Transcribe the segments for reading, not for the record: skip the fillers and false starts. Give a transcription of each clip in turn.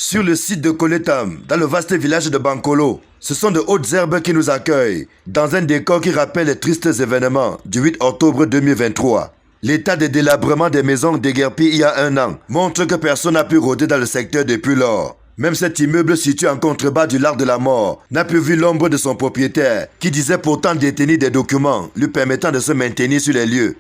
Sur le site de Koletam, dans le vaste village de Bankolo, ce sont de hautes herbes qui nous accueillent, dans un décor qui rappelle les tristes événements du 8 octobre 2023. L'état de délabrement des maisons déguerpies il y a un an montre que personne n'a pu rôder dans le secteur depuis lors. Même cet immeuble situé en contrebas du lac de la mort n'a plus vu l'ombre de son propriétaire, qui disait pourtant détenir des documents lui permettant de se maintenir sur les lieux.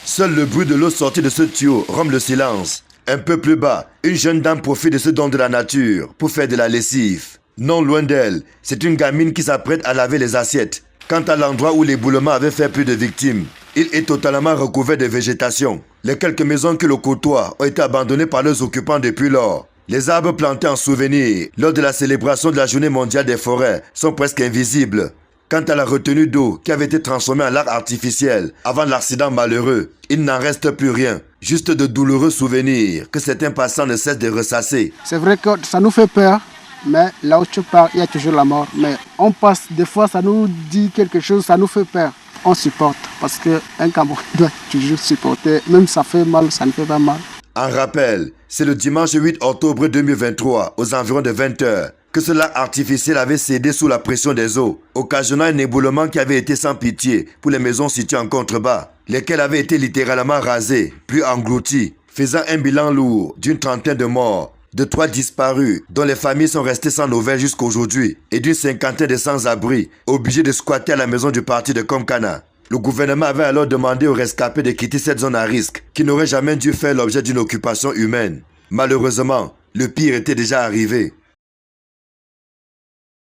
Seul le bruit de l'eau sortie de ce tuyau rompt le silence. Un peu plus bas, une jeune dame profite de ce don de la nature pour faire de la lessive. Non loin d'elle, c'est une gamine qui s'apprête à laver les assiettes. Quant à l'endroit où l'éboulement avait fait plus de victimes, il est totalement recouvert de végétation. Les quelques maisons qui le côtoient ont été abandonnées par leurs occupants depuis lors. Les arbres plantés en souvenir lors de la célébration de la Journée mondiale des forêts sont presque invisibles. Quant à la retenue d'eau qui avait été transformée en lac artificiel avant l'accident malheureux, il n'en reste plus rien. Juste de douloureux souvenirs que certains passants ne cessent de ressasser. C'est vrai que ça nous fait peur, mais là où tu pars, il y a toujours la mort. Mais on passe, des fois ça nous dit quelque chose, ça nous fait peur. On supporte, parce qu'un Camerounais doit toujours supporter. Même ça fait mal, ça ne fait pas mal. En rappel, c'est le dimanche 8 octobre 2023, aux environs de 20 h, que ce lac artificiel avait cédé sous la pression des eaux, occasionnant un éboulement qui avait été sans pitié pour les maisons situées en contrebas, lesquelles avaient été littéralement rasées, puis englouties, faisant un bilan lourd d'une trentaine de morts, de 3 disparus, dont les familles sont restées sans nouvelles jusqu'aujourd'hui, et d'une cinquantaine de sans-abri, obligés de squatter à la maison du parti de Komkana. Le gouvernement avait alors demandé aux rescapés de quitter cette zone à risque, qui n'aurait jamais dû faire l'objet d'une occupation humaine. Malheureusement, le pire était déjà arrivé.